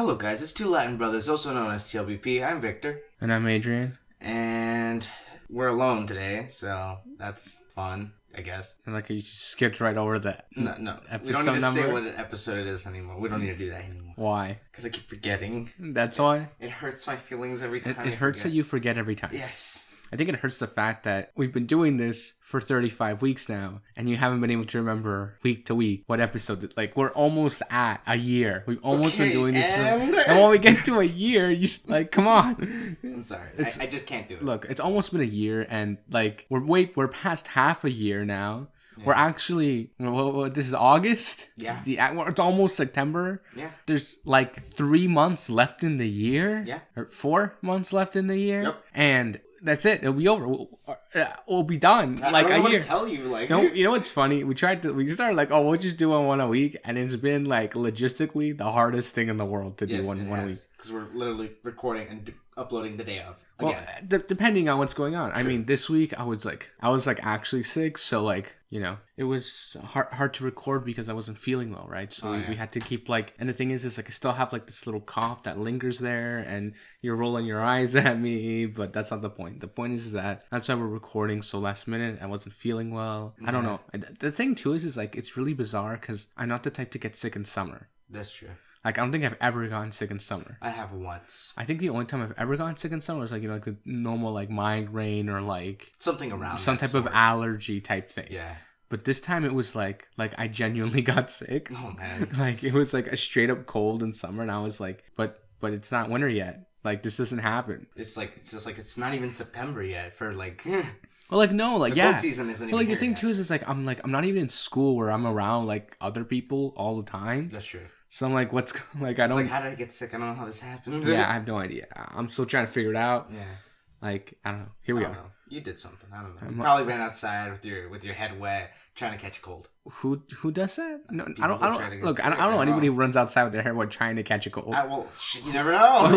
Hello guys, it's two Latin brothers, also known as T.L.B.P. I'm Victor. And I'm Adrian. And we're alone today, so that's fun, I guess. And like you just skipped right over that. No. Episode We don't need to number? say what episode it is anymore. We don't need to do that anymore. Why? Because I keep forgetting. That's why? It hurts my feelings every time. It hurts that you forget every time. Yes. I think it hurts the fact that we've been doing this for 35 weeks now, and you haven't been able to remember week to week what episode. Like, we're almost at a year. We've almost been doing this. And when we get to a year, you just, like, come on. I'm sorry. I just can't do it. Look, it's almost been a year, and, like, we're past half a year now. Yeah. We're actually, this is August? Yeah. It's almost September. Yeah. There's like 3 months left in the year. Yeah. Or 4 months left in the year. Yep. And that's it. It'll be over. We'll be done. I like don't know a year. What to tell you, like. You know what's funny? We started like, we'll just do one a week. And it's been like logistically the hardest thing in the world to do one a week. Because we're literally recording and uploading the day of. Well, depending on what's going on. Sure. I mean, this week I was actually sick, so like, you know, it was hard to record because I wasn't feeling well, right? So we had to keep like, and the thing is like I still have like this little cough that lingers there, and you're rolling your eyes at me, but that's not the point. The point is that that's why we're recording so last minute. I wasn't feeling well. I don't know. The thing too is like it's really bizarre because I'm not the type to get sick in summer. That's true. Like, I don't think I've ever gotten sick in summer. I have once. I think the only time I've ever gotten sick in summer was, like, you know, like a normal, like, migraine or, like... something around some type of allergy type thing. Yeah. But this time it was, like I genuinely got sick. Oh, man. Like, it was, like, a straight-up cold in summer, and I was like, but it's not winter yet. Like, this doesn't happen. It's not even September yet for, like... Well, like, no, like, the cold season isn't even like, here the thing, yet. too, is like, I'm not even in school where I'm around, like, other people all the time. That's true. So I'm like, what's... Like, I don't... It's like, how did I get sick? I don't know how this happened. Yeah, I have no idea. I'm still trying to figure it out. Yeah. like, I don't know. Here we are. Know. You did something. I don't know. You probably ran outside with your head wet, trying to catch a cold. Who does that? No, People I don't. Look, I don't know anybody who runs outside with their hair wet trying to catch a cold. Well, you never know.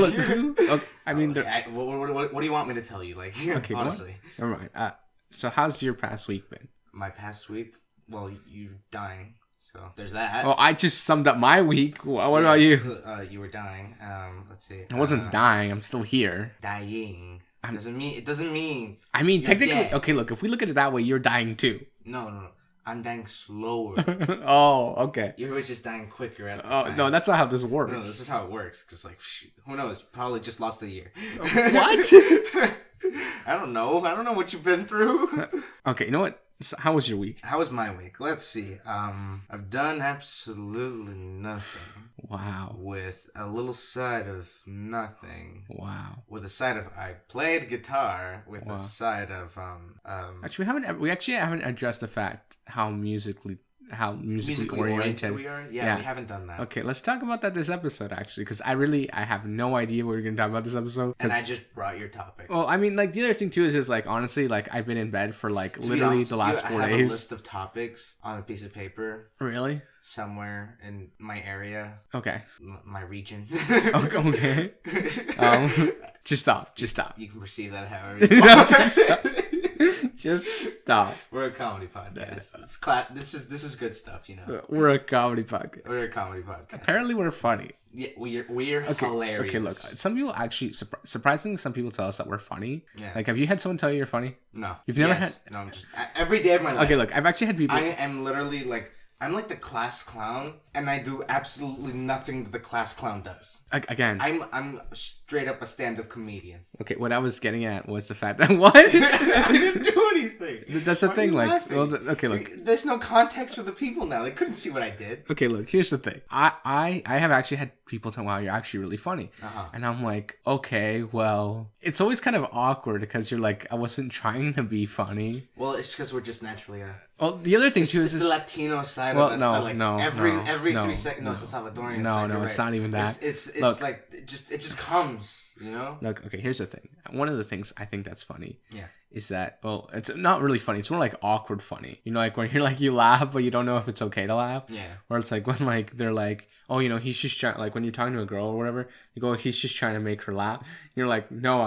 Look, I mean, what do you want me to tell you? Like, okay, honestly, never mind. So, how's your past week been? My past week? Well, you dying. So there's that. Well, I just summed up my week. What about you? You were dying. Let's see. I wasn't dying. I'm still here. Dying. It doesn't mean. I mean, technically, dead. Okay. Look, if we look at it that way, you're dying too. No. I'm dying slower. Oh, okay. You were just dying quicker at the time. No, that's not how this works. No, this is how it works. Because, like, who knows? Probably just lost a year. What? I don't know what you've been through. Okay, you know what? So how was your week? How was my week? Let's see. I've done absolutely nothing. Wow. With a little side of nothing. Wow. With a side of I played guitar. With a side of Actually, we haven't addressed the fact how musically oriented we are. Yeah, we haven't done that. Okay, let's talk about that this episode actually, because I have no idea what we're gonna talk about this episode. And I just brought your topic. Well, I mean, like the other thing too is like honestly, like I've been in bed for like literally the last 4 days. I have a list of topics on a piece of paper. Really? Somewhere in my area. Okay. My region. Okay. Just stop. You can perceive that however you want. Just stop. Just stop. We're a comedy podcast. This is good stuff, you know. We're a comedy podcast. We're a comedy podcast. Apparently, we're funny. Yeah, we're hilarious. Okay, look. Some people actually, surprisingly, some people tell us that we're funny. Yeah. Like, have you had someone tell you you're funny? No. You've never had. No, I'm just every day of my life. Okay, look. I've actually had people. I am literally like. I'm like the class clown, and I do absolutely nothing that the class clown does. Again, I'm straight up a stand-up comedian. Okay, what I was getting at was the fact that what? I didn't do anything. That's the thing. Like, well, okay, look. There's no context for the people now. They couldn't see what I did. Okay, look. Here's the thing. I have actually had people tell me, "Wow, you're actually really funny," and I'm like, okay, well, it's always kind of awkward because you're like, I wasn't trying to be funny. Well, it's because we're just naturally. Well, the other thing too is the Latino side of us. No, every 3 seconds. No, it's the Salvadorian side. No, it's not even that. It's look, like it just comes, you know. Look, okay. Here's the thing. One of the things I think that's funny. Yeah. Is that it's not really funny. It's more like awkward funny. You know, like when you're like you laugh, but you don't know if it's okay to laugh. Yeah. Or it's like when like they're like, oh, you know, he's just trying. Like when you're talking to a girl or whatever, you go, he's just trying to make her laugh. And you're like, no,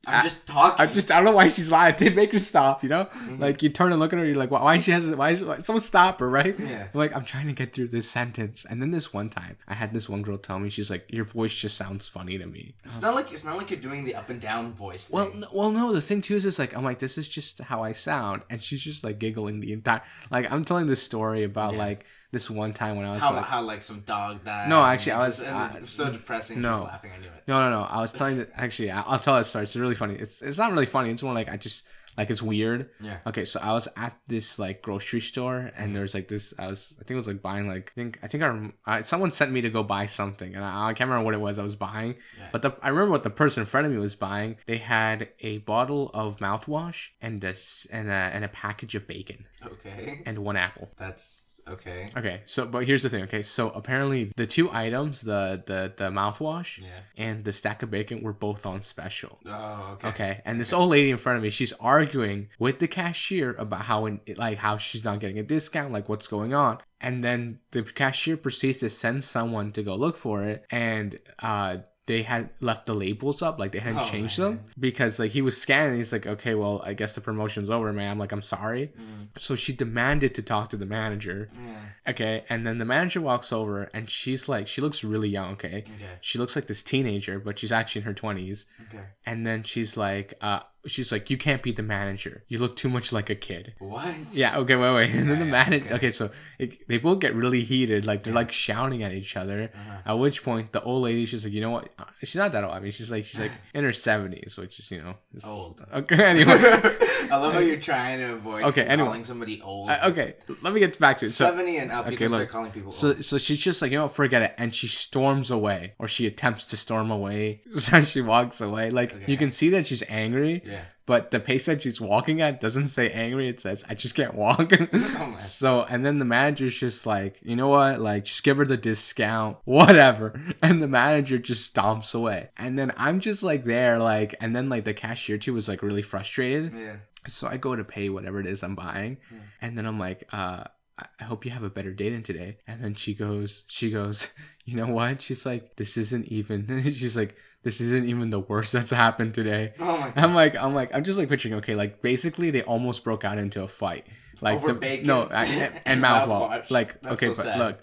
I'm just talking. I don't know why she's lying. They make her stop, you know? Like, you turn and look at her, you're like, why someone stop her, right? Yeah. I'm like, I'm trying to get through this sentence. And then this one time, I had this one girl tell me, she's like, your voice just sounds funny to me. It's not like you're doing the up and down voice thing. Well, no, the thing too is like, I'm like, this is just how I sound. And she's just like giggling the entire, like, I'm telling this story about like, this one time when I was how like some dog died. No, actually, I was it was so depressing. No, just laughing. I knew it. No. I was telling that. Actually, I'll tell that story. It's really funny. It's not really funny. It's more like it's weird. Yeah. Okay, so I was at this like grocery store, and there's like this. I think it was like buying like I think someone sent me to go buy something, and I can't remember what it was I was buying. Yeah. But I remember what the person in front of me was buying. They had a bottle of mouthwash and a package of bacon. Okay. And one apple. That's. Okay. Okay. So, but here's the thing. Okay. So apparently the two items, the mouthwash and the stack of bacon were both on special. Oh, okay. Okay. And this old lady in front of me, she's arguing with the cashier about how she's not getting a discount, like what's going on. And then the cashier proceeds to send someone to go look for it. And, they had left the labels up, like they hadn't changed them because like he was scanning. He's like, okay, well, I guess the promotion's over, man. I'm like, I'm sorry. So she demanded to talk to the manager. Okay. And then the manager walks over and she's like, she looks really young. Okay. She looks like this teenager, but she's actually in her 20s. Okay. And then she's like, you can't be the manager. You look too much like a kid. What? Yeah. Okay. Wait. And then the manager. Okay. So they both get really heated. Like they're like shouting at each other. At which point the old lady, she's like, you know what? She's not that old. I mean, she's like in her 70s, which is old. Okay. Anyway. I love how you're trying to avoid calling somebody old. Okay. Let me get back to it. 70 and up. You can start calling people old. So she's just like, forget it, and she storms away, or she attempts to storm away. So she walks away. Like you can see that she's angry. Yeah. But the pace that she's walking at doesn't say angry. It says, I just can't walk. So, and then the manager's just like, you know what? Like, just give her the discount, whatever. And the manager just stomps away. And then I'm just like there, like, and then like the cashier too was like really frustrated. Yeah. So I go to pay whatever it is I'm buying. And then I'm like, I hope you have a better day than today. And then she goes, you know what? She's like, this isn't even the worst that's happened today. Oh my God. I'm just like picturing, okay, like basically they almost broke out into a fight. Like over bacon. And mouthwash. Like, that's okay, so but sad. Look,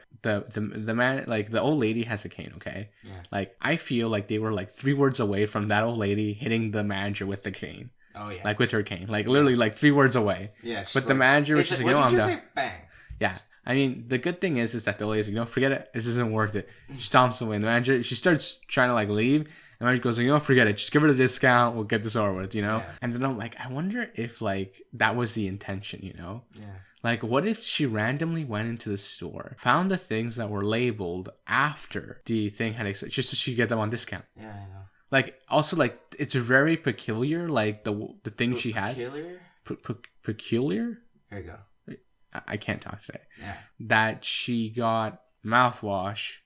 the man, like the old lady has a cane, okay? Yeah. Like I feel like they were like 3 words away from that old lady hitting the manager with the cane. Oh yeah. Like with her cane. Like literally like 3 words away. Yeah. But the manager was just like, I'm done. Bang. Yeah. I mean, the good thing is that the old lady's like, forget it. This isn't worth it. She stomps away. And the manager, she starts trying to like leave. The manager goes, forget it. Just give her the discount. We'll get this over with, Yeah. And then I'm like, I wonder if like that was the intention, Yeah. Like, what if she randomly went into the store, found the things that were labeled after the thing had just so she could get them on discount? Yeah, I know. Like, also, like, it's very peculiar, like, the thing she has. Peculiar? Peculiar? There you go. I can't talk today. Yeah. That she got mouthwash,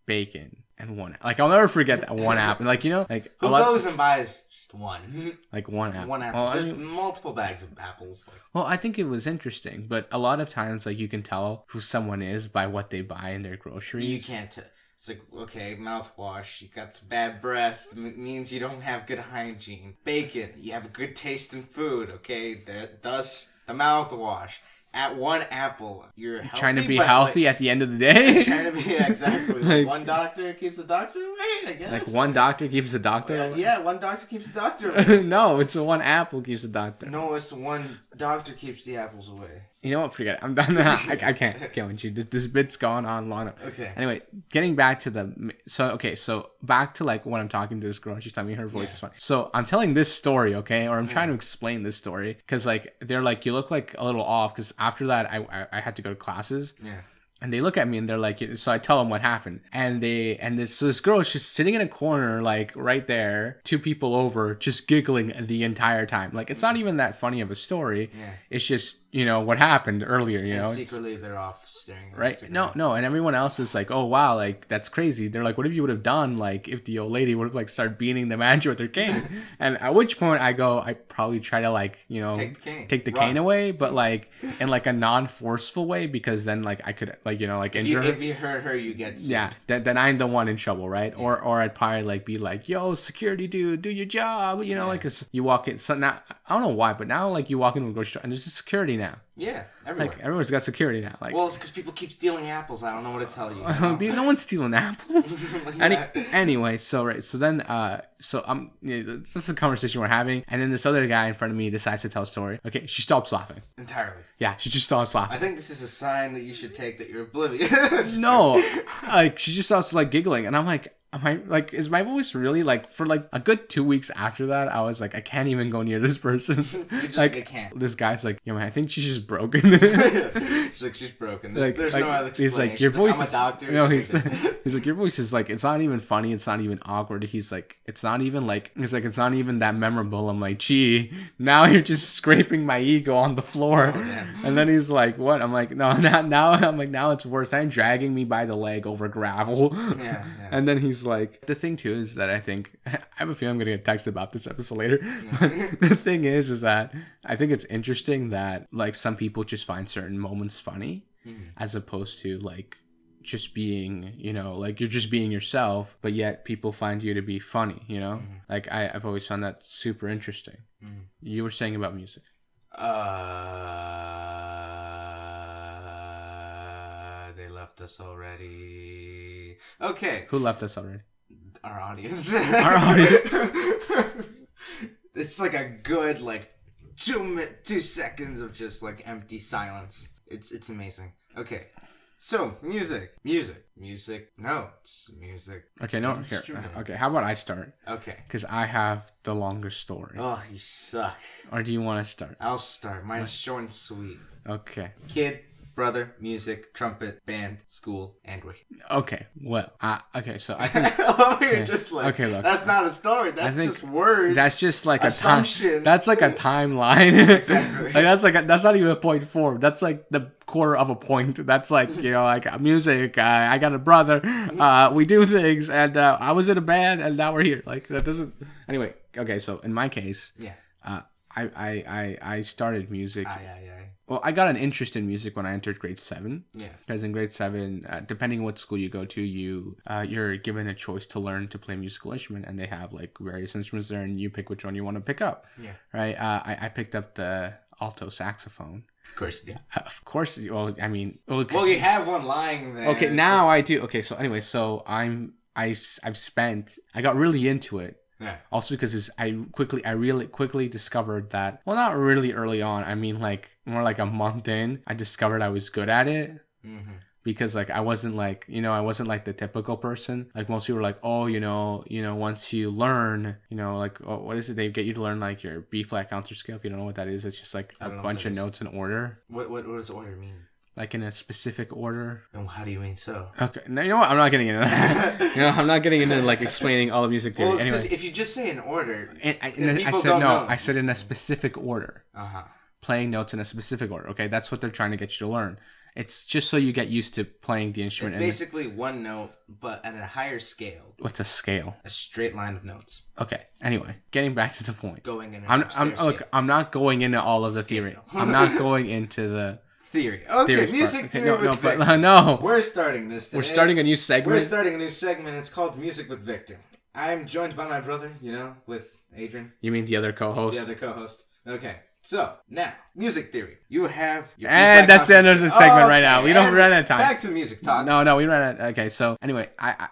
bacon, and one. Like, I'll never forget that one apple. Like, like who goes and buys just one? Like one apple. One apple. Well, there's multiple bags of apples. Well, I think it was interesting, but a lot of times, like, you can tell who someone is by what they buy in their groceries. You can't. It's like, okay, mouthwash, you got some bad breath, means you don't have good hygiene. Bacon, you have a good taste in food, okay? Thus, the mouthwash. At one apple, you're healthy, trying to be healthy at the end of the day. Trying to be exactly. Like, one doctor keeps the doctor away, I guess. Like one doctor keeps the doctor away? Yeah, one doctor keeps the doctor away. No, it's one apple keeps the doctor. No, it's one doctor keeps the apples away. You know what? Forget it. I'm done. I can't with you. This bit's gone on long enough. Okay. Anyway, getting back to so back to like when I'm talking to this girl, she's telling me her voice is funny. So I'm telling this story, okay, or I'm trying to explain this story because like they're like, you look like a little off because after that I had to go to classes. Yeah. And they look at me and they're like, so I tell them what happened. And this girl, she's sitting in a corner, like right there, 2 people over, just giggling the entire time. Like, it's not even that funny of a story. Yeah. It's just what happened earlier, and secretly they're off staring at right? Instagram. No, and everyone else is like, oh wow, like that's crazy. They're like, what if you would have done like if the old lady would have like started beating the manager with her cane? And at which point I probably try to like take the cane away, but like in like a non-forceful way, because then like I could like injure her. If you hurt her, you get sued. Yeah, then I'm the one in trouble, right? Yeah. Or I'd probably like be like, yo, security dude, do your job, like 'cause you walk in. So now I don't know why, but now like you walk into a grocery store and there's a security now. Yeah, everywhere. Like everyone's got security now. Like, well, it's because people keep stealing apples. I don't know what to tell you. No one's stealing apples. Anyway, so then this is a conversation we're having, and then this other guy in front of me decides to tell a story. Okay, she stops laughing entirely. Yeah, she just stops laughing. I think this is a sign that you should take that you're oblivious. No, like she just starts like giggling, and I'm like. Is my voice really like for like a good 2 weeks after that? I was like, I can't even go near this person. I can't. This guy's like, man, I think she's just broken. She's like, she's broken. There's no other explanation. He's like, your voice I'm a doctor. No, he's like, your voice is like, it's not even funny. It's not even awkward. He's like, it's not even that memorable. I'm like, gee, now you're just scraping my ego on the floor. Oh, and then he's like, what? I'm like, no, not now. I'm like, now it's worse. I'm dragging me by the leg over gravel. Yeah. And then he's like, the thing too is that I have a feeling I'm gonna get texted about this episode later. But the thing is that I think it's interesting that like some people just find certain moments funny, as opposed to like just being, like you're just being yourself, but yet people find you to be funny. Like I've always found that super interesting. You were saying about music. They left us already. Okay. Who left us already? Our audience. Our audience. It's like a good 2 seconds of just like empty silence. It's amazing. Okay. So music, notes, music. Okay, no, here. Okay, how about I start? Okay. Because I have the longer story. Oh, you suck. Or do you want to start? I'll start. Mine's short and sweet. Okay. Kid, brother, music, trumpet, band, school, and we. Okay, well, okay, so I think... You're just like, okay, look, that's not a story, that's just words. That's just like assumption. That's like a timeline. Exactly. That's not even a point form. That's like the quarter of a point. That's like, like music, I got a brother, we do things, and I was in a band, and now we're here. Like, that doesn't... Anyway, okay, so in my case, I started music. Well, I got an interest in music when I entered grade 7. Yeah. Because in grade 7, depending on what school you go to, you're given a choice to learn to play a musical instrument, and they have like various instruments there, and you pick which one you want to pick up. Yeah. Right. I picked up the alto saxophone. Of course you did. Of course. Well, I mean. Well, you have one lying there. Okay, now I do. Okay, so anyway, so I got really into it. Yeah. Also because I really quickly discovered that, well, not really early on, I mean like more like a month in, I discovered I was good at it. Mm-hmm. Because like I wasn't like the typical person. Like most people were like, oh, once you learn, like, oh, what is it? They get you to learn like your B flat counter scale. If you don't know what that is, it's just like a bunch of notes in order. What does order mean? Like in a specific order. And how do you mean so? Okay, no, you know what? I'm not getting into that. I'm not getting into like explaining all the music theory. Well, anyway, if you just say an order, I said in a specific order. Playing notes in a specific order. Okay, that's what they're trying to get you to learn. It's just so you get used to playing the instrument. It's basically one note, but at a higher scale. What's a scale? A straight line of notes. Okay. Anyway, getting back to the point. Going in. I'm not going into all of the theory. I'm not going into the. Theory. Okay, music theory with Victor. No. We're starting this today. We're starting a new segment. It's called Music with Victor. I'm joined by my brother, with Adrian. You mean the other co-host? The other co-host. Okay. So, now, music theory. You have your... And that's the end of the segment right now. We don't run out of time. Back to music talk. No, we ran out. Okay, so anyway, I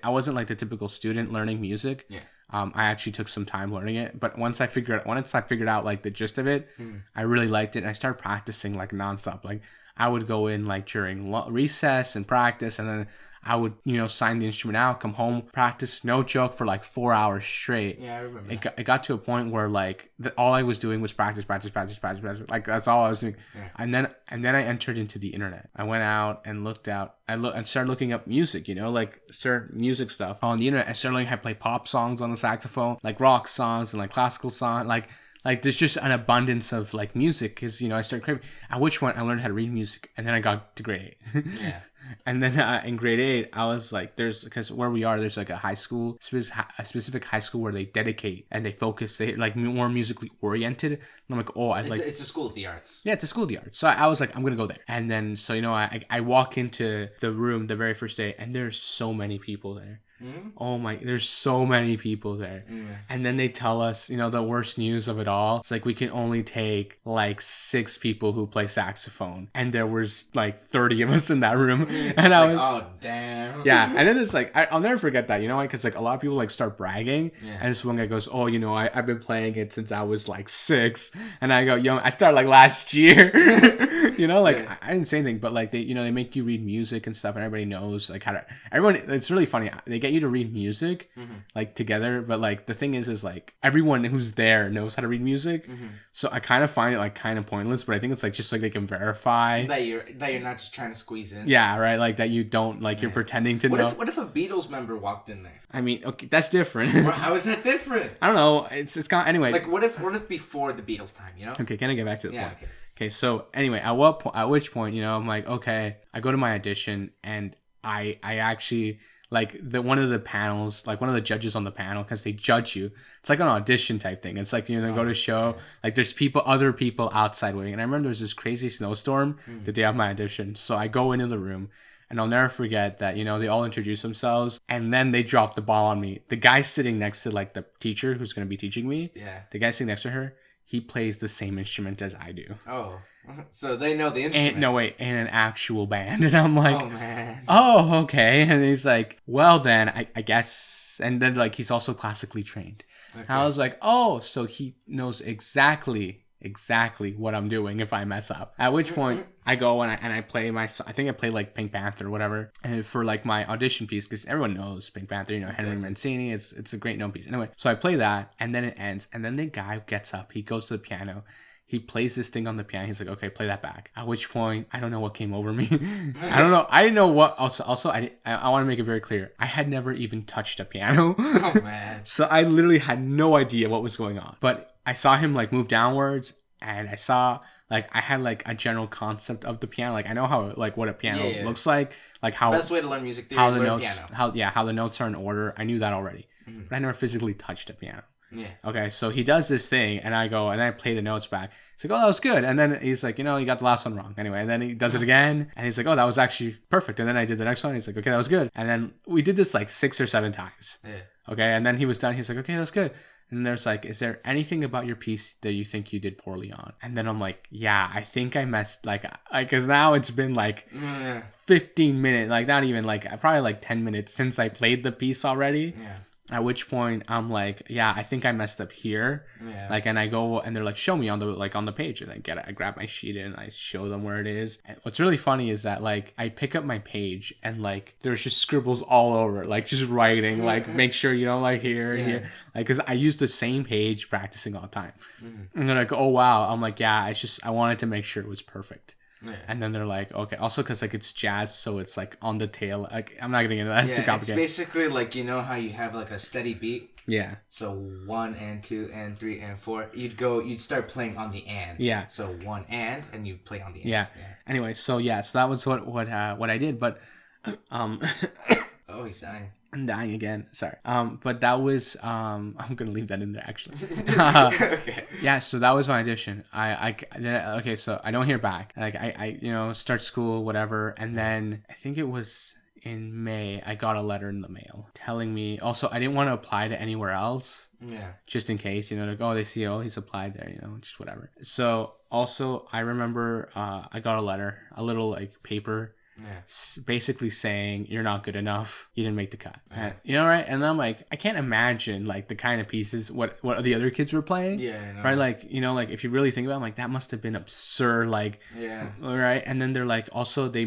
wasn't like the typical student learning music. Yeah. I actually took some time learning it, but once I figured out like the gist of it, I really liked it, and I started practicing like nonstop. Like I would go in like during recess and practice, and then I would sign the instrument out, come home, practice, no joke, for like 4 hours straight. Yeah, I remember. It got to a point where like all I was doing was practice. Like that's all I was doing. Yeah. And then I entered into the internet. I went out and and started looking up music, like certain music stuff on the internet. I started learning how to play pop songs on the saxophone, like rock songs and like classical songs, like Like there's just an abundance of like music because I started craving. At which point I learned how to read music, and then I got to grade 8. Yeah. And then in grade 8, I was like, because where we are, there's like a high school, a specific high school where they dedicate and they focus, they like more musically oriented. And I'm like, oh, it's a school of the arts. Yeah, it's a school of the arts. So I was like, I'm gonna go there. And then I walk into the room the very first day, and there's so many people there. Mm-hmm. Oh my, there's so many people there. Mm-hmm. And then they tell us, the worst news of it all. It's like we can only take like 6 people who play saxophone. And there was like 30 of us in that room. And I was oh damn. Yeah. And then it's like, I'll never forget that, because like a lot of people like start bragging. Yeah. And this one guy goes, oh, I've been playing it since I was like 6. And I go, I started like last year. Yeah. I didn't say anything, but like they make you read music and stuff, and everybody knows like how to. Everyone, it's really funny. They get you to read music like together, but like the thing is like everyone who's there knows how to read music. So I kind of find it like kind of pointless, but I think it's like just like they can verify that you're not just trying to squeeze in. Yeah, right. Like that you don't like you're pretending to know. What if a Beatles member walked in there? I mean, okay, that's different. Well, how is that different? I don't know. It's kind of, anyway. Like what if before the Beatles time? Okay, can I get back to the point? Okay, so anyway, at which point, I'm like, okay, I go to my audition, and I actually like one of the judges on the panel, because they judge you. It's like an audition type thing. It's like, they go to show, like there's other people outside waiting. And I remember there was this crazy snowstorm the day of my audition. So I go into the room, and I'll never forget that, they all introduce themselves, and then they drop the ball on me. The guy sitting next to like the teacher who's going to be teaching me, the guy sitting next to her, he plays the same instrument as I do. Oh, so they know the instrument. And an actual band. And I'm like, oh man. Oh, okay. And he's like, well then, I guess. And then like, he's also classically trained. Okay. And I was like, oh, so he knows exactly what I'm doing if I mess up. At which point I go and I play I think I play like Pink Panther or whatever, and for like my audition piece, because everyone knows Pink Panther, Henry Mancini, it's a great known piece. Anyway, so I play that, and then it ends, and then the guy gets up, he goes to the piano, he plays this thing on the piano. He's like, okay, play that back. At which point, I don't know what came over me. I don't know. I didn't know what. Also, I want to make it very clear. I had never even touched a piano. Oh, man. So I literally had no idea what was going on. But I saw him like move downwards, and I saw like I had like a general concept of the piano. Like I know how like what a piano looks like how best way to learn music theory. How the notes, piano. How the notes are in order. I knew that already, but I never physically touched a piano. Yeah. Okay, so he does this thing, and I go, and I play the notes back. He's like, oh, that was good. And then he's like, you got the last one wrong. Anyway, and then he does it again, and he's like, oh, that was actually perfect. And then I did the next one, and he's like, okay, that was good. And then we did this like 6 or 7 times. Yeah. Okay, and then he was done. He's like, okay, that's good. And there's like, is there anything about your piece that you think you did poorly on? And then I'm like, yeah, I think I messed, because now it's been like 15 minutes, like not even like, probably like 10 minutes since I played the piece already. Yeah. At which point I'm like, yeah, I think I messed up here. Yeah. Like, and I go and they're like, show me on the page, and I grab my sheet and I show them where it is. And what's really funny is that like I pick up my page and like there's just scribbles all over, like just writing, like make sure like here and here, like because I use the same page practicing all the time. And they're like, oh wow. I'm like, yeah, I wanted to make sure it was perfect. Yeah. And then they're like, okay, also because like it's jazz, so it's like on the tail. Like I'm not gonna get into that. It's too complicated. It's basically like how you have like a steady beat. Yeah. So 1 and 2 and 3 and 4. You'd start playing on the and. Yeah. So 1 and you play on the and. Yeah. Anyway, so that was what I did, but oh, he's dying. I'm dying again. Sorry. But that was I'm gonna leave that in there actually. Okay. Yeah. So that was my audition. Okay. So I don't hear back. Like I start school, whatever, and then I think it was in May I got a letter in the mail telling me. Also, I didn't want to apply to anywhere else. Yeah. Just in case, like, oh, they see, oh, he's applied there, just whatever. So also I remember I got a letter, a little like paper. Yeah. Basically saying you're not good enough, you didn't make the cut. Yeah. Right? And I'm like, I can't imagine like the kind of pieces what the other kids were playing. Yeah. Right? Like, like if you really think about it, I'm like, that must have been absurd. Like, yeah. Right? And then they're like, also they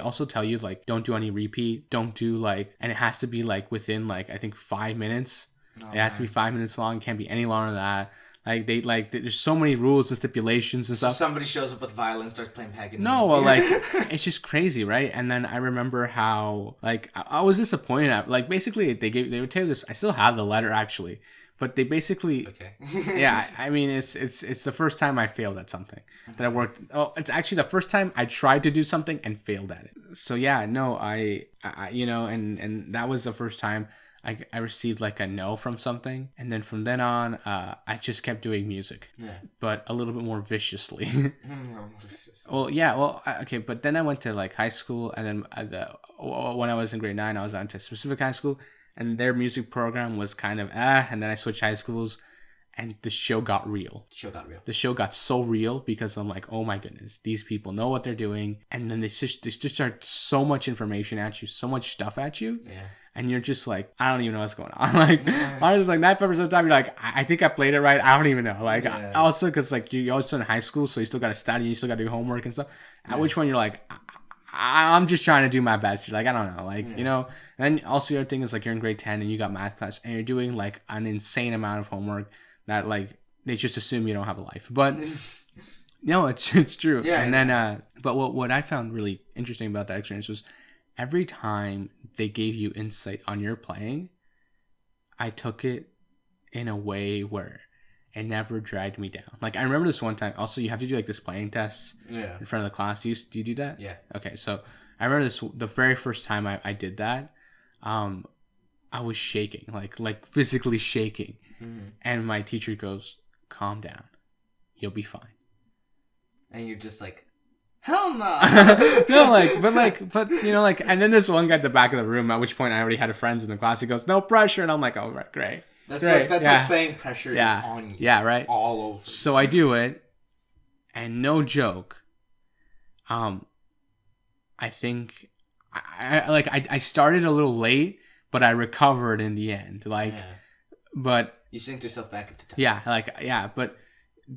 also tell you like, don't do any repeat, don't do like, and it has to be like within like I think 5 minutes. It has to be 5 minutes long. It can't be any longer than that. Like there's so many rules and stipulations and stuff. Somebody shows up with violin, starts playing Paganini. No, well, like it's just crazy, right? And then I remember how like I was disappointed at like basically they would tell you this. I still have the letter actually, but they basically yeah. I mean it's the first time I failed at something that I worked. Oh, it's actually the first time I tried to do something and failed at it. So yeah, no, I you know, and that was the first time I received like a no from something, and then from then on, I just kept doing music, but a little bit more viciously. Well, yeah, well, okay, but then I went to like high school, and then when I was in grade 9, I was on to specific high school, and their music program was kind of and then I switched high schools, and the show got real. The show got so real because I'm like, oh my goodness, these people know what they're doing, and then they just start so much information at you, so much stuff at you. Yeah. And you're just like, I don't even know what's going on. Like, I was just like, 9% of the time, you're like, I think I played it right. I don't even know. Like, also, because, like, you're also in high school, so you still got to study, you still got to do homework and stuff. At which point, you're like, I'm just trying to do my best. You're like, I don't know. Like, you know. And then also, the other thing is, like, you're in grade 10 and you got math class, and you're doing, like, an insane amount of homework that, like, they just assume you don't have a life. But, no, it's true. Yeah. And then, but what I found really interesting about that experience was, every time they gave you insight on your playing, I took it in a way where it never dragged me down. Like, I remember this one time. Also, you have to do like this playing test in front of the class. Do you do that? Yeah. Okay, so I remember the very first time I did that. I was shaking, like physically shaking, and my teacher goes, "Calm down, you'll be fine." And you're just like, hell no. No, but you know, like, and then this one guy at the back of the room, at which point I already had friends in the class. He goes, "No pressure," and I'm like, "Oh, right, great." That's like saying pressure is on you. Yeah, right. All over. So I do it, and no joke. I think I started a little late, but I recovered in the end. Like, but you synced yourself back into time. Yeah, but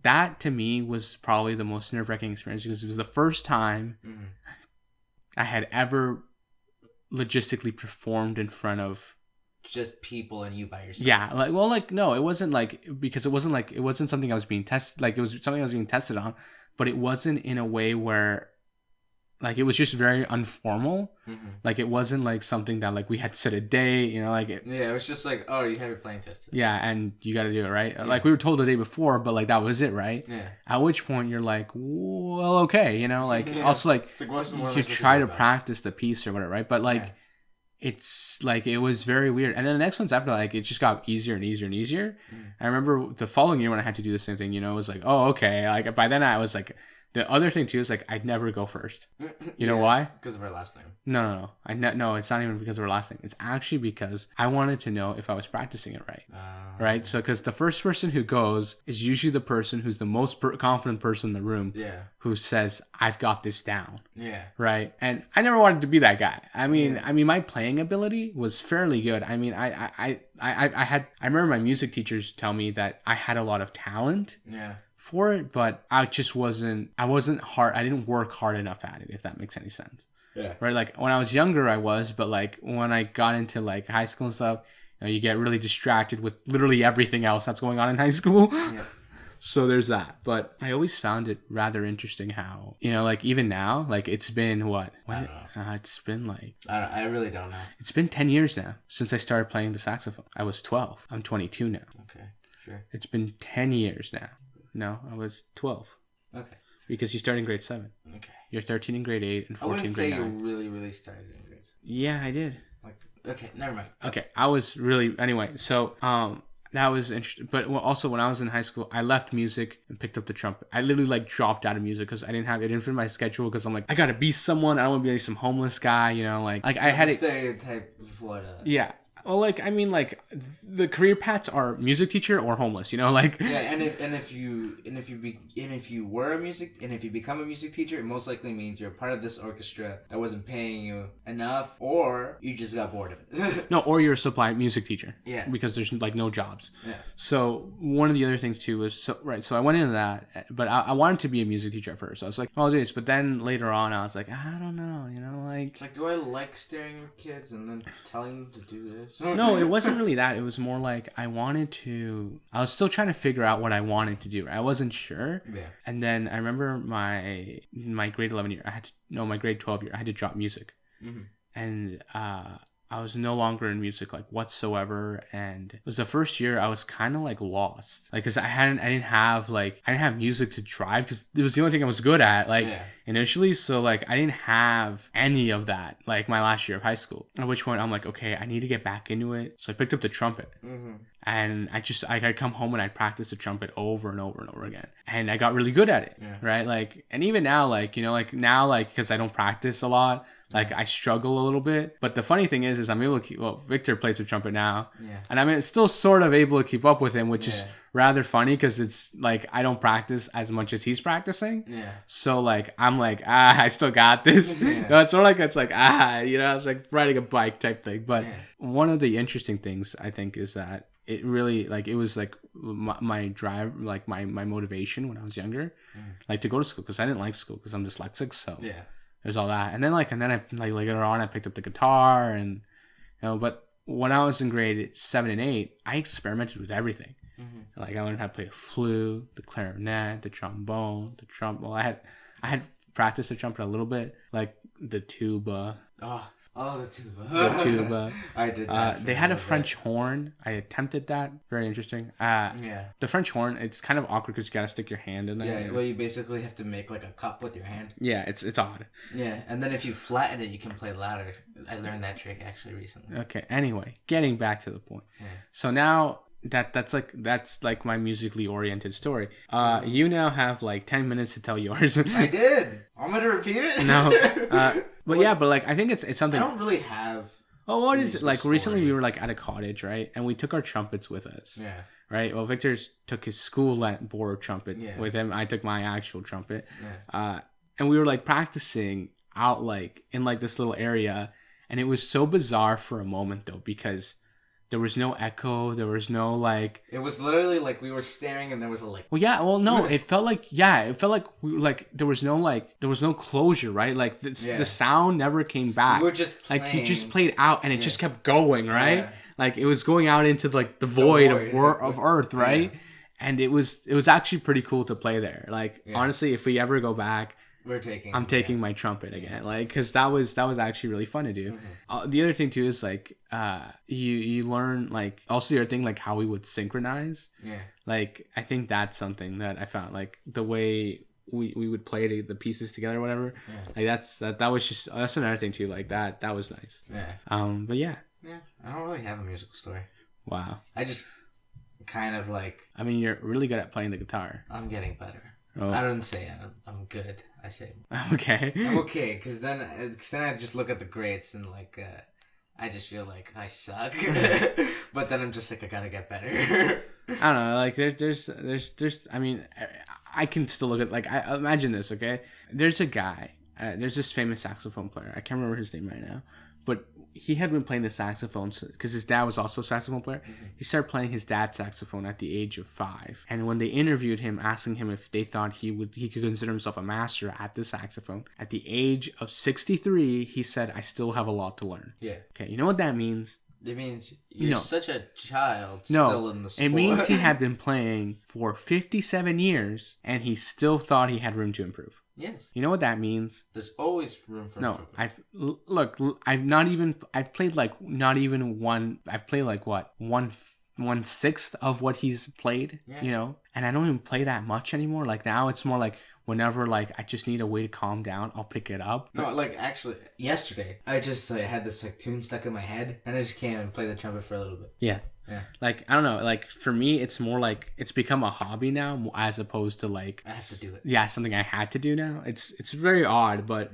that to me was probably the most nerve-wracking experience because it was the first time I had ever logistically performed in front of just people and you by yourself. Yeah, no, it wasn't because it wasn't something I was being tested. Like, it was something I was being tested on, but it wasn't in a way where, like, it was just very informal. Like, it wasn't like something that like we had set a day, you know, like it. Yeah, it was just like, oh, you have your playing test today. Yeah, and you got to do it, right? Yeah. Like, we were told the day before, but like that was it, right? Yeah. At which point you're like, well, okay, you know, like also like you try to practice the piece or whatever, right? But like it's like it was very weird. And then the next ones after, like, it just got easier and easier and easier. I remember the following year when I had to do the same thing, you know, it was like, oh, okay. Like, by then I was like. The other thing too is like I'd never go first. You know why? Because of our last name. No. No, it's not even because of our last name. It's actually because I wanted to know if I was practicing it right. Right? So because the first person who goes is usually the person who's the most confident person in the room. Yeah. Who says, "I've got this down." Yeah. Right? And I never wanted to be that guy. I mean, my playing ability was fairly good. I mean, I remember my music teachers tell me that I had a lot of talent. Yeah. For it, but I didn't work hard enough at it, if that makes any sense. Yeah. Right? Like, when I was younger, I was, but like when I got into like high school and stuff, you know, you get really distracted with literally everything else that's going on in high school. Yeah. So there's that. But I always found it rather interesting how, you know, like even now, like it's been what? I don't know. It's been like... I really don't know. It's been 10 years now since I started playing the saxophone. I was 12. I'm 22 now. Okay, sure. It's been 10 years now. No, I was 12. Okay. Because you started in grade 7. Okay. You're 13 in grade 8 and 14 in grade 9. I wouldn't say you really, really started in grade 7. Yeah, I did. Like, okay, never mind. Okay, I was really... Anyway, so that was interesting. But also, when I was in high school, I left music and picked up the trumpet. I literally, like, dropped out of music because it didn't fit my schedule because I'm like, I gotta be someone. I don't want to be like some homeless guy, you know? Like I had it... Stereotype of Florida. Yeah. Well, like, I mean, like, the career paths are music teacher or homeless, you know, like. Yeah, and if you become a music teacher, it most likely means you're a part of this orchestra that wasn't paying you enough, or you just got bored of it. No, or you're a supply music teacher. Yeah. Because there's like no jobs. Yeah. So one of the other things too was so I went into that, but I wanted to be a music teacher at first. I was like, oh, this, but then later on, I was like, I don't know, you know, like. It's like, do I like staring at kids and then telling them to do this? course. No, it wasn't really that. It was more like I was still trying to figure out what I wanted to do. I wasn't sure. Yeah. And then I remember my grade 11 year, my grade 12 year, I had to drop music. Mm-hmm. And I was no longer in music like whatsoever, and it was the first year I was kind of like lost, like because I didn't have music to drive because it was the only thing I was good at initially. So like I didn't have any of that like my last year of high school. At which point I'm like, okay, I need to get back into it. So I picked up the trumpet. Mm-hmm. And I'd come home and I'd practice the trumpet over and over and over again. And I got really good at it, right? Like, and even now, like, you know, like now, like, because I don't practice a lot, like I struggle a little bit. But the funny thing is I'm able to Victor plays the trumpet now. Yeah. And I'm still sort of able to keep up with him, which is rather funny because it's like I don't practice as much as he's practicing. Yeah. So like I'm like, I still got this. Yeah. You know, it's sort of like it's like riding a bike type thing. But one of the interesting things I think is that it really like it was like my drive, like my motivation when I was younger, like to go to school because I didn't like school because I'm dyslexic. So there's all that, and then I later on I picked up the guitar, and you know. But when I was in grade 7 and 8, I experimented with everything. Mm-hmm. Like I learned how to play the flute, the clarinet, the trombone, the trumpet. Well, I had practiced the trumpet a little bit, like the tuba. Oh, the tuba. The tuba. I did that. They had a French horn. I attempted that. Very interesting. The French horn, it's kind of awkward because you gotta stick your hand in there. Yeah, well, you basically have to make like a cup with your hand. Yeah, it's odd. Yeah, and then if you flatten it, you can play louder. I learned that trick actually recently. Okay, anyway, getting back to the point. Yeah. So now that's like my musically oriented story. You now have like 10 minutes to tell yours. I did. I'm gonna repeat it. No. But yeah, but like I think it's something. I don't really have. Oh, what is it? Like story. Recently we were like at a cottage, right? And we took our trumpets with us. Yeah. Right. Well, Victor took his school borrowed trumpet with him. I took my actual trumpet. Yeah. And we were like practicing out like in like this little area, and it was so bizarre for a moment though because there was no echo. There was no like. It was literally like we were staring, and there was a like. Well, yeah. Well, no. It felt like we were like there was no closure, right? Like the sound never came back. We were just playing. Like he just played out, and it just kept going, right? Yeah. Like it was going out into like the void. Of Earth, right? Yeah. And it was actually pretty cool to play there. Like honestly, if we ever go back. I'm taking my trumpet again, like because that was actually really fun to do. Mm-hmm. The other thing too is like you learn like also your thing like how we would synchronize. Yeah. Like I think that's something that I found like the way we would play the pieces together or whatever. Yeah. Like that's another thing too. Like that was nice. Yeah. But yeah. Yeah. I don't really have a musical story. Wow. I just kind of like. I mean, you're really good at playing the guitar. I'm getting better. Oh. I don't say I'm good. I say okay. I'm okay, because then I just look at the grades and like I just feel like I suck. But then I'm just like I gotta get better. I don't know. Like there's. I mean, I can still look at like I imagine this. Okay, there's a guy. There's this famous saxophone player. I can't remember his name right now, but he had been playing the saxophone because his dad was also a saxophone player. Mm-hmm. He started playing his dad's saxophone at the age of 5. And when they interviewed him, asking him if they thought he could consider himself a master at the saxophone, at the age of 63, he said, "I still have a lot to learn." Yeah. Okay, you know what that means? It means you're such a child still in the sport. It means he had been playing for 57 years and he still thought he had room to improve. Yes. You know what that means? There's always room for improvement. I've played like not even one. I've played like what 1/6 of what he's played. Yeah. You know, and I don't even play that much anymore. Like now, it's more like whenever like I just need a way to calm down, I'll pick it up. No, like actually, yesterday I just had this like tune stuck in my head, and I just came and played the trumpet for a little bit. Yeah. Yeah. Like, I don't know, like, for me, it's more like, it's become a hobby now, as opposed to, like... I have to do it. Yeah, something I had to do now. It's very odd, but,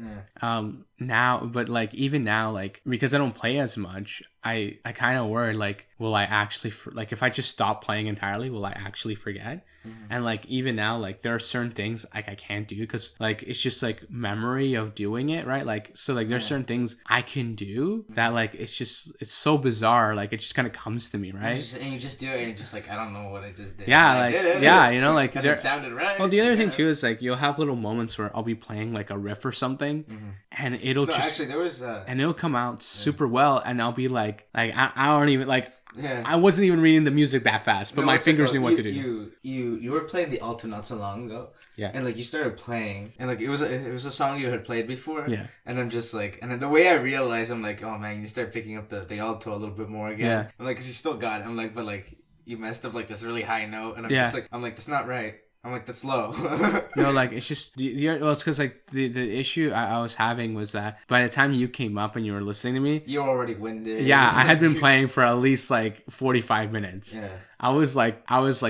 now, but, like, even now, like, because I don't play as much, I kind of worry, like, will I actually, like, if I just stop playing entirely, will I actually forget? Mm-hmm. And, like, even now, like, there are certain things, like, I can't do, because, like, it's just, like, memory of doing it, right? Like, so, like, there's certain things I can do that, like, it's so bizarre, like, it just kind of comes to me, right? And you just do it, and you're just like, I don't know what I just did. Yeah, like, yeah, you know, like, it sounded right. Well, the other thing too is like you'll have little moments where I'll be playing like a riff or something, and it'll No, just actually, there was and it'll come out super well, and I'll be like I don't even like. Yeah. I wasn't even reading the music that fast, but my fingers knew what to do. You were playing the alto not so long ago. Yeah. And like you started playing, and like it was a song you had played before. Yeah. And I'm just like, and then the way I realized, I'm like, oh man, you start picking up the alto a little bit more again. Yeah. I'm like, cause you still got it. I'm like, but like you messed up like this really high note, and I'm just like, I'm like, that's not right. I'm like, that's low. No, like, it's just, well, it's because, like, the issue I was having was that by the time you came up and you were listening to me... You were already winded. Yeah, I had been playing for at least, like, 45 minutes. Yeah. I was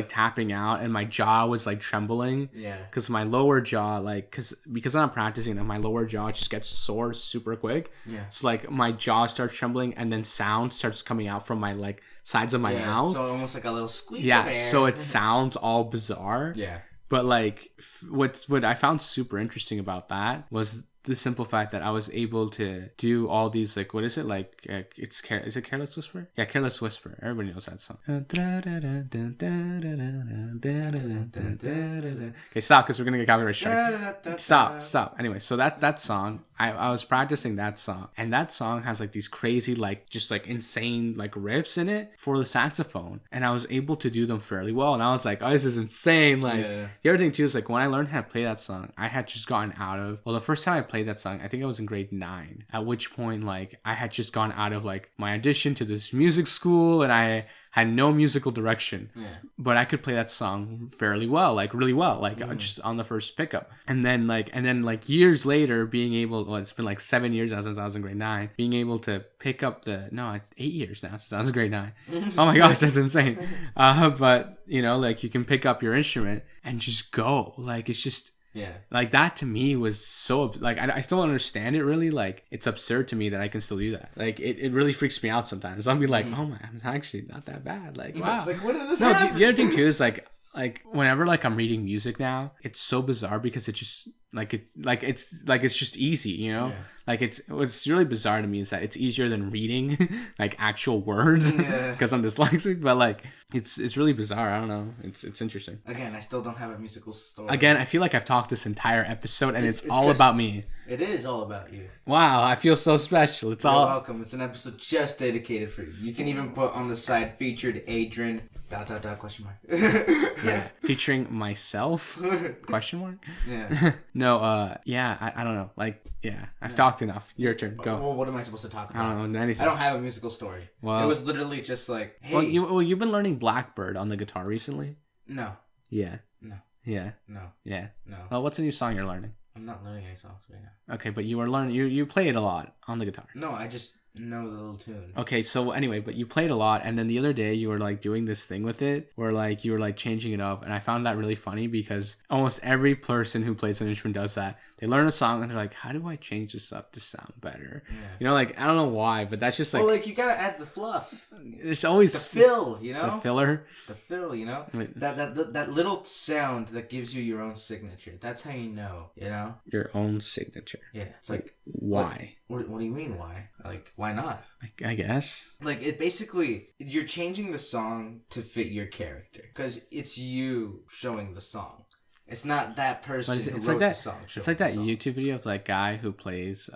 tapping out, and my jaw was, like, trembling. Yeah. Because my lower jaw, like, because I'm practicing, and my lower jaw just gets sore super quick. Yeah. So, like, my jaw starts trembling, and then sound starts coming out from my, like, sides of my mouth. So almost like a little squeak. Yeah, so it sounds all bizarre. Yeah. But like, what I found super interesting about that was the simple fact that I was able to do all these, like, what is it, like, is it Careless Whisper? Yeah, Careless Whisper. Everybody knows that song. Okay, stop, because we're gonna get copyright strike. Stop. Anyway, so that song, I was practicing that song, and that song has like these crazy, like, just like insane like riffs in it for the saxophone, and I was able to do them fairly well, and I was like, oh, this is insane. Like, the other thing too is, like, when I learned how to play that song, I had just gotten out of, well, the first time I played that song, I think I was in grade 9, at which point, like, I had just gone out of like my audition to this music school, and I had no musical direction, but I could play that song fairly well, like really well, like just on the first pickup. And then like years later, being able, well, it's been like 7 years now since I was in grade 9, being able to pick up 8 years now since I was in grade 9. Oh my gosh, that's insane. But you know, like, you can pick up your instrument and just go, like, it's just, yeah, like, that to me was so, like, I still don't understand it really. Like, it's absurd to me that I can still do that. Like, it really freaks me out sometimes. I'll be like, oh my, I'm actually not that bad. Like, wow. It's like, what did this happen? The other thing too is like whenever, like, I'm reading music now, it's so bizarre because it just it's just easy, you know. Like, what's really bizarre to me is that it's easier than reading like actual words because I'm dyslexic, but like it's really bizarre. I don't know, it's interesting. Again, I still don't have a musical story. Again, I feel like I've talked this entire episode and it's all about me. It is all about you. Wow, I feel so special. You're all welcome. It's an episode just dedicated for you. You can even put on the side featured Adrian ... question mark. Yeah, featuring myself ? Question mark. Yeah. No, I don't know. Like, yeah, I've talked enough. Your turn. Go. Well, what am I supposed to talk about? I don't know anything. I don't have a musical story. Well, it was literally just like, hey. Well, you've been learning Blackbird on the guitar recently? No. Yeah. No. Yeah. No. Yeah. No. Well, what's a new song you're learning? I'm not learning any songs right now. Okay, but you were learning. You play it a lot on the guitar. No, I just know the little tune. Okay, so anyway, but you played a lot, and then the other day you were like doing this thing with it where like you were like changing it up, and I found that really funny because almost every person who plays an instrument does that. They learn a song and they're like, how do I change this up to sound better? Yeah. You know, like, I don't know why, but that's just like, well, like, you gotta add the fluff. There's always the fill, you know, the filler, the fill, you know, that little sound that gives you your own signature. That's how you know your own signature. Yeah, it's like why? What do you mean why? Like, why not? I guess. Like, it basically, you're changing the song to fit your character because it's you showing the song. It's not that person who wrote the song. It's like that YouTube video of like guy who plays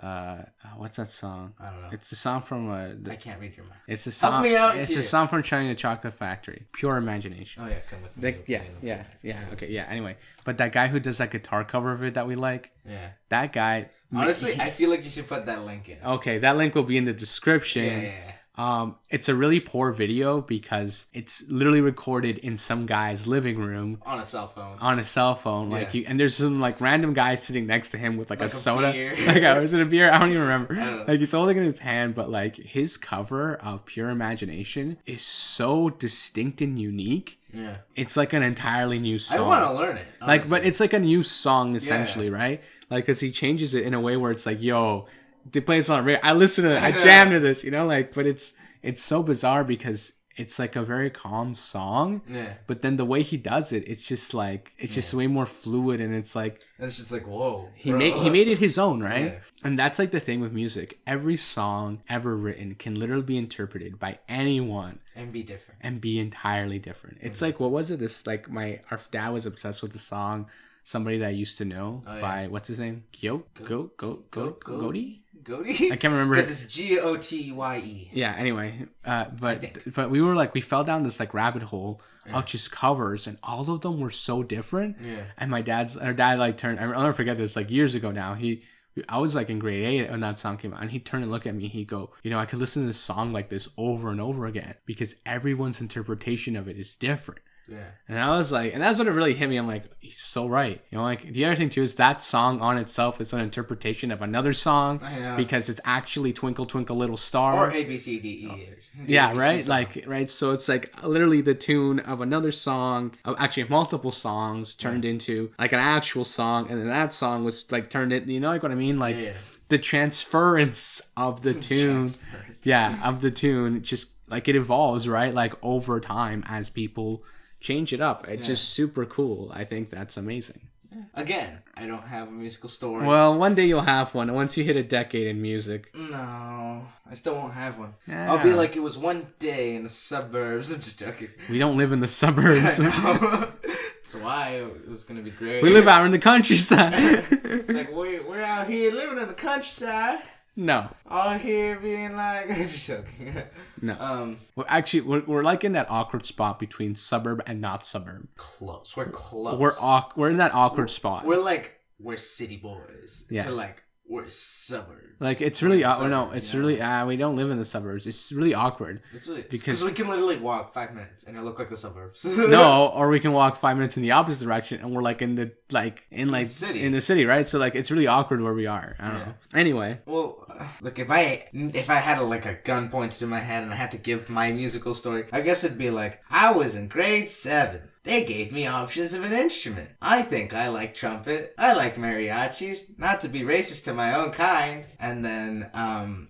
what's that song? I don't know. It's the song from I can't read your mind. It's the song. Help me out. It's the song from Charlie and the Chocolate Factory. Pure Imagination. Oh yeah, come with me. Yeah. Okay, yeah. Anyway, but that guy who does that guitar cover of it that we like. Yeah. That guy. Honestly, I feel like you should put that link in. Okay, that link will be in the description. Yeah. It's a really poor video because it's literally recorded in some guy's living room on a cell phone. Like, and there's some like random guy sitting next to him with like a soda. Like, or is it a beer? I don't even remember. Like, he's holding it in his hand, but like his cover of Pure Imagination is so distinct and unique. Yeah, it's like an entirely new song. I want to learn it. Honestly. Like, but it's like a new song essentially, right? Like, because he changes it in a way where it's like, yo, they play this on radio. I listen to it. I jam to this, you know, like, but it's so bizarre because it's like a very calm song. Yeah. But then the way he does it, it's just like, it's just way more fluid, and it's like, and it's just like, whoa. He made it his own, right? Yeah. And that's like the thing with music. Every song ever written can literally be interpreted by anyone and be different. And be entirely different. It's like, what was it? This like our dad was obsessed with the song. somebody that I used to know by what's his name? Goaty? Goaty? I can't remember. Because it's Gotye. Yeah, anyway. But we were like, we fell down this like rabbit hole of just covers, and all of them were so different. Yeah. And our dad like turned, I'll never forget this, like years ago now, I was like in grade 8 when that song came out, and he'd turn and look at me, he'd go, I could listen to this song like this over and over again because everyone's interpretation of it is different. Yeah. And I was like, and that's what it really hit me. I'm like, he's so right. Like the other thing too is that song on itself is an interpretation of another song because it's actually Twinkle Twinkle Little Star or ABCDE. Yeah, right. Song. Like right. So it's like literally the tune of another song, actually multiple songs turned into like an actual song, and then that song was like turned into, like what I mean, like the transference of the tune. Of the tune, just like it evolves, right? Like over time as people change it up. It's just super cool. I think that's amazing. Again, I don't have a musical story. Well, one day you'll have one. Once you hit a decade in music. No, I still won't have one. Yeah. I'll be like, it was one day in the suburbs. I'm just joking. We don't live in the suburbs. That's why it was going to be great. We live out in the countryside. It's like, we're out here living in the countryside. No. All here being like... I'm just joking. No. Well, actually, we're like in that awkward spot between suburb and not suburb. Close. We're close. We're in that awkward spot. We're city boys. Yeah. To like, we're suburbs. Like, it's really... really... we don't live in the suburbs. It's really awkward. It's really... Because we can literally walk 5 minutes and it look like the suburbs. No, or we can walk 5 minutes in the opposite direction and we're like in the city, right? So like, it's really awkward where we are. I don't know. Anyway. Well, look, if I had a gun pointed to my head and I had to give my musical story, I guess it'd be like, I was in grade 7. They gave me options of an instrument. I think I like trumpet. I like mariachis. Not to be racist to my own kind. And then,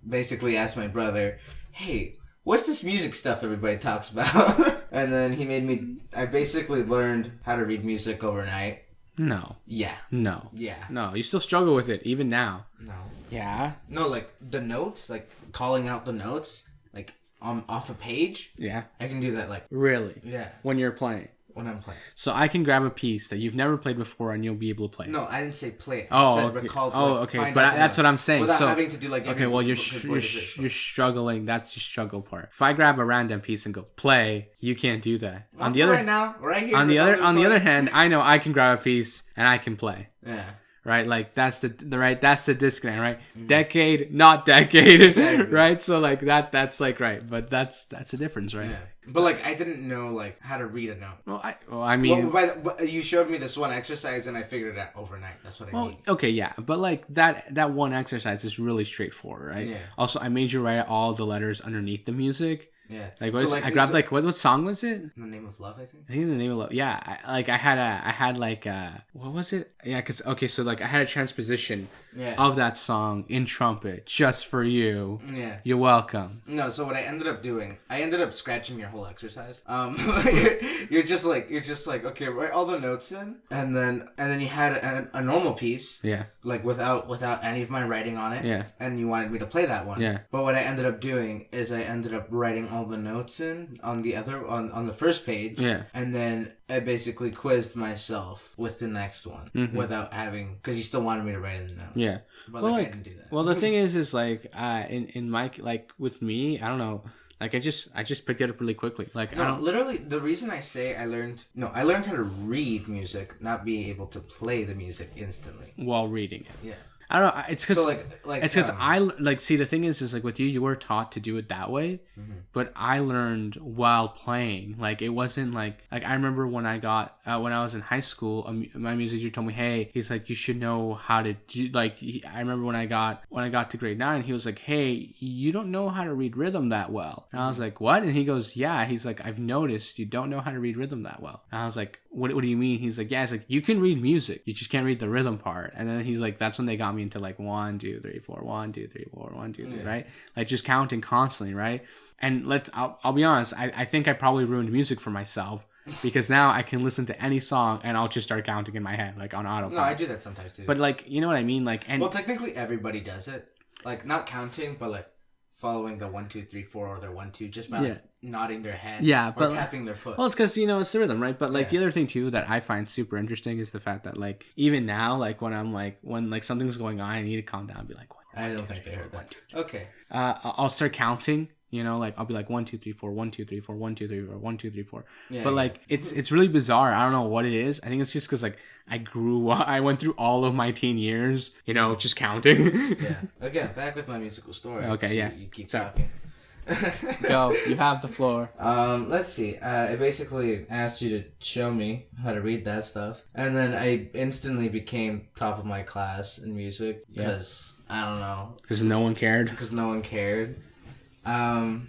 basically asked my brother, hey, what's this music stuff everybody talks about? And then I basically learned how to read music overnight. No. Yeah. No. Yeah. No, you still struggle with it, even now. No. Yeah? No, like, the notes, like, calling out the notes, like, off a page. Yeah. I can do that, like... Really? Yeah. When you're playing? When I'm playing. So I can grab a piece that you've never played before and you'll be able to play. No, I didn't say play it. I said okay. Recall, okay. But that's what I'm saying. Without so, having to do like... Okay, well, you're struggling. That's the struggle part. If I grab a random piece and go, play, you can't do that. On the other... Right now, right here. On the other hand, I know I can grab a piece and I can play. Yeah. Right, like that's the disconnect, right? Mm-hmm. Decade, not decade, exactly. Right? So like that's like right, but that's a difference, right? Yeah. But like I didn't know like how to read a note. I mean, you showed me this one exercise and I figured it out overnight. That's what I mean. Okay, yeah, but like that one exercise is really straightforward, right? Yeah. Also, I made you write all the letters underneath the music. Yeah. Like I grabbed like what song was it? In the Name of Love, I think. I think In the Name of Love. Yeah. I had what was it? Yeah, so like I had a transposition of that song in trumpet just for you. Yeah. You're welcome. No, so what I ended up doing, I ended up scratching your whole exercise. You're just like okay, write all the notes in, and then you had a normal piece. Yeah. Like without any of my writing on it. Yeah. And you wanted me to play that one. Yeah. But what I ended up doing is I ended up writing all the notes in on the first page. Yeah. And then I basically quizzed myself with the next one without having, because you still wanted me to write in the notes. Yeah. But I didn't do that. Well, the thing is like in my like with me, I don't know. Like I just picked it up really quickly. Like no, literally the reason I say I learned how to read music, not be able to play the music instantly while reading it. Yeah. I don't know. It's because it's because I like see the thing is like with you were taught to do it that way, but I learned while playing. Like it wasn't like I remember when I was in high school, my music teacher told me, hey, he's like you should know how to do I remember when I got to grade 9, he was like, hey, you don't know how to read rhythm that well. And I was like, what? And he goes, yeah. He's like, I've noticed you don't know how to read rhythm that well. And I was like, what do you mean? He's like, yeah. It's like you can read music, you just can't read the rhythm part. And then he's like, that's when they got me into like 1 2 3 4 1 2 3 4 1 2 3, right? Like just counting constantly, right? And I'll be honest, I think I probably ruined music for myself because now I can listen to any song and I'll just start counting in my head like on autopilot. No, I do that sometimes too. But like, you know what I mean? Like, and well, technically everybody does it. Like not counting, but like following the 1 2 3 4 or their 1 2 just by like, nodding their head or tapping their foot. Well, it's because it's the rhythm, right? But like the other thing too that I find super interesting is the fact that like even now, like when something's going on, I need to calm down and be like, I don't think they heard that. Okay. I'll start counting. Like I'll be like 1 2 3 4 1 2 3 4 1 2 3 4 1 2 3 4. But like it's really bizarre. I don't know what it is. I think it's just because like I went through all of my teen years, just counting. Again, back with my musical story. Okay, so yeah. You keep talking. Go. You have the floor. Let's see. It basically asked you to show me how to read that stuff, and then I instantly became top of my class in music because I don't know. Because no one cared. And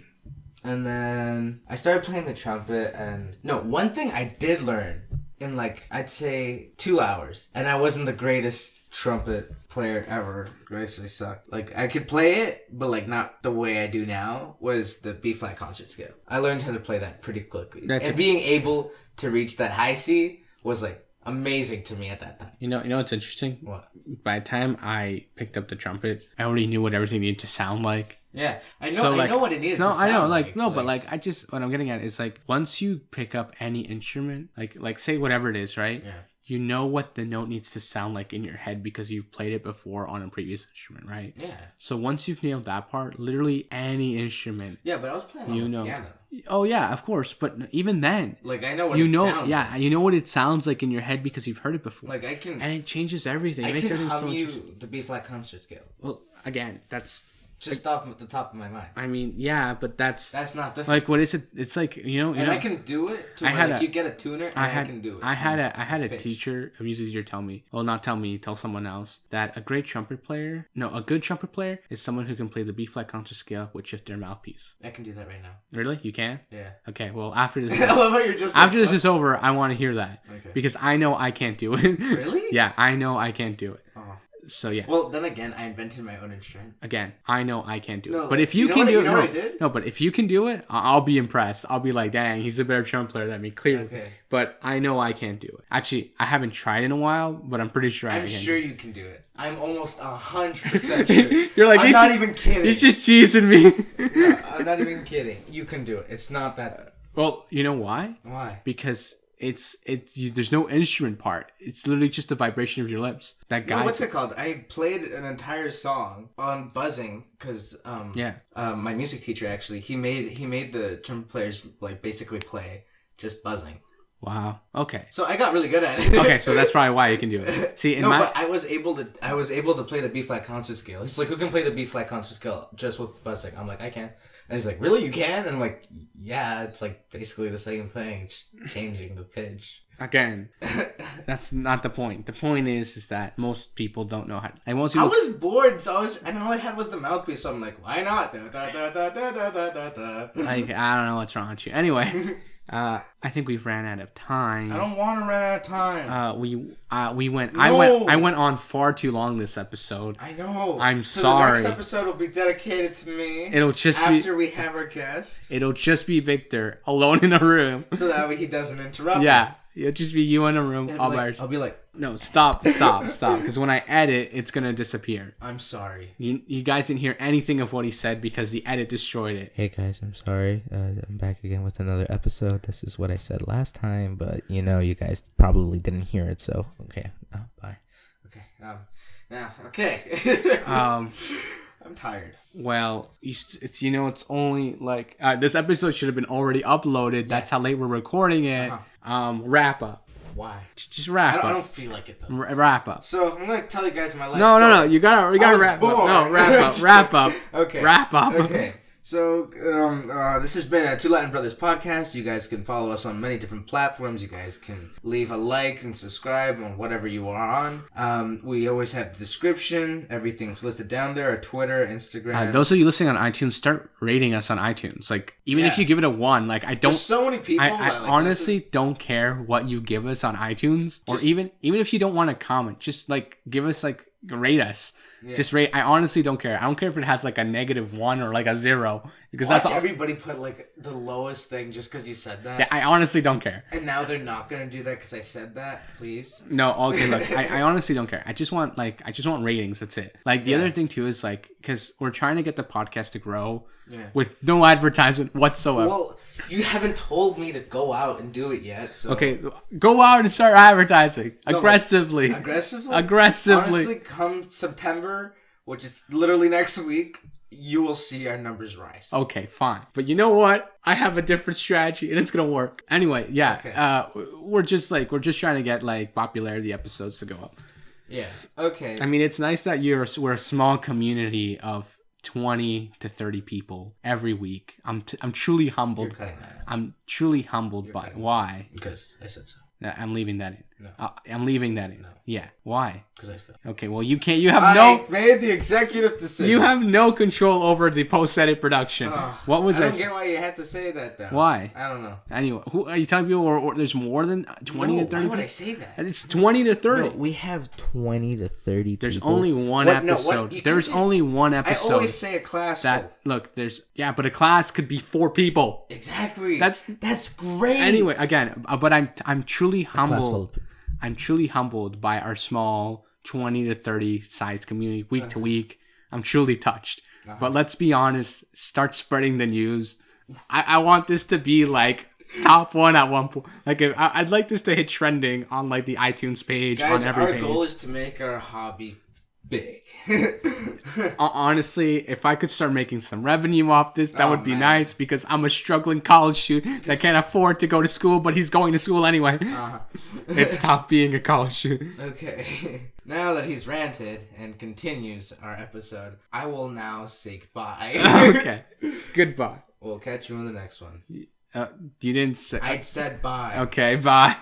then I started playing the trumpet, and one thing I did learn in like I'd say 2 hours, and I wasn't the greatest trumpet player ever. Graciously sucked. Like I could play it, but like not the way I do now. Was the B flat concert scale? I learned how to play that pretty quickly, being able to reach that high C was like amazing to me at that time. You know what's interesting? What? By the time I picked up the trumpet, I already knew what everything needed to sound like. Yeah, I know. So, I know what it needed to sound like. No, I know. But what I'm getting at is like once you pick up any instrument, like say whatever it is, right? Yeah. You know what the note needs to sound like in your head because you've played it before on a previous instrument, right? Yeah. So once you've nailed that part, literally any instrument. Yeah, but I was playing on the piano. Oh yeah, of course. But even then, like I know what it sounds like. You know what it sounds like in your head because you've heard it before. Like I can, and it changes everything. It makes everything so much. The B flat concert scale. Well, again, that's. Just off the top of my mind. I mean, yeah, but that's not this. Like, what is it? It's like and I can do it. You get a tuner, and I can do it. I had a teacher, a music teacher, tell someone else that a good trumpet player is someone who can play the B flat concert scale with just their mouthpiece. I can do that right now. Really, you can? Yeah. Okay. Well, after this, I love how you're just after this is over, I want to hear that. Okay. Because I know I can't do it. Really? Yeah, I know I can't do it. Oh. So yeah. Well, then again, I invented my own instrument. Again, I know I can't do it. No, but if you can do it, no, but if you can do it, I'll be impressed. I'll be like, dang, he's a better trumpet player than me, clearly. Okay. But I know I can't do it. Actually, I haven't tried in a while, but I'm pretty sure I can. I'm sure you can do it. I'm almost 100% sure. You're like, I'm not even kidding. He's just cheesing me. No, I'm not even kidding. You can do it. It's not that. Well, you know why? Why? Because there's no instrument part. It's literally just the vibration of your lips. That guy. What's it called? I played an entire song on buzzing because my music teacher actually he made the trumpet players like basically play just buzzing. Wow. Okay. So I got really good at it. Okay, so that's probably why you can do it. See, but I was able to play the B flat concert scale. He's like, who can play the B flat concert scale just with buzzing? I'm like, I can. And he's like, really, you can? And I'm like, yeah, it's like basically the same thing, just changing the pitch. Again, that's not the point. The point is that most people don't know how. I was bored, and all I had was the mouthpiece. So I'm like, why not? Like, I don't know what's wrong with you. Anyway. I think we've ran out of time. I don't want to run out of time. We went. No. I went on far too long this episode. I know. I'm sorry. The next episode will be dedicated to me. It'll just after we have our guest. It'll just be Victor alone in a room. So that way he doesn't interrupt. Yeah. It'll just be you in a room all by yourself. I'll be like, no, stop. Because when I edit, it's gonna disappear. I'm sorry. You guys didn't hear anything of what he said because the edit destroyed it. Hey guys, I'm sorry. I'm back again with another episode. This is what I said last time, but you guys probably didn't hear it. So okay, bye. Okay. Okay. I'm tired. Well, it's only like this episode should have been already uploaded. That's how late we're recording it. Wrap up. Why? Just wrap up. I don't feel like it though. Wrap up. So I'm gonna tell you guys my life. No. You gotta wrap up. No, wrap up. Okay. Wrap up. Okay. So, this has been a Two Latin Brothers podcast. You guys can follow us on many different platforms. You guys can leave a like and subscribe on whatever you are on. We always have the description. Everything's listed down there. Our Twitter, Instagram. Those of you listening on iTunes, start rating us on iTunes. Like, even if you give it a 1, like, I don't... There's so many people I honestly don't care what you give us on iTunes. Or even if you don't want to comment, just, like, give us, like, rate us. Yeah. Just rate. I honestly don't care. I don't care if it has like a -1 or like a 0. because Watch that's all. everybody put like the lowest thing just because you said that. Yeah, I honestly don't care. And now they're not gonna do that because I said that. Please. No, okay, look, I honestly don't care. I just want ratings. That's it. Like the other thing too is like because we're trying to get the podcast to grow with no advertisement whatsoever. Well, you haven't told me to go out and do it yet. So. Okay, go out and start advertising aggressively. Aggressively. Aggressively. Honestly, come September, which is literally next week, you will see our numbers rise. Okay, fine. But you know what? I have a different strategy and it's gonna work. Anyway, yeah. Okay. We're just trying to get like popularity episodes to go up. Yeah. Okay. I mean, it's nice that we're a small community of 20 to 30 people every week. I'm truly humbled. You're cutting that out. I'm truly humbled by why. Because I said so. I'm leaving that in. No. I'm leaving that in. No. Yeah. Why? Because I failed. Okay. Well, you can't. You have no. I made the executive decision. You have no control over the post-edit production. What was I don't get why you had to say that though. Why? I don't know. Anyway, who are you telling people? Or there's more than 20 to 30. Why would I say that? It's 20 to 30. No, we have 20 to 30. There's people. only one episode. There's only one episode. I always say a class. Look, but a class could be 4 people. Exactly. That's great. Anyway, again, but I'm truly humbled. I'm truly humbled by our small 20 to 30 size community week to week. I'm truly touched. But let's be honest, start spreading the news. I want this to be like top one at one point. Like I'd like this to hit trending on like the iTunes page. Guys, on every our page. goal is to make our hobby big. Honestly, if I could start making some revenue off this, that would be nice because I'm a struggling college student that can't afford to go to school, but he's going to school anyway. It's tough being a college student. Okay. Now that he's ranted and continues our episode, I will now say goodbye. Okay. Goodbye. We'll catch you in the next one. You didn't say... I said bye. Okay, bye.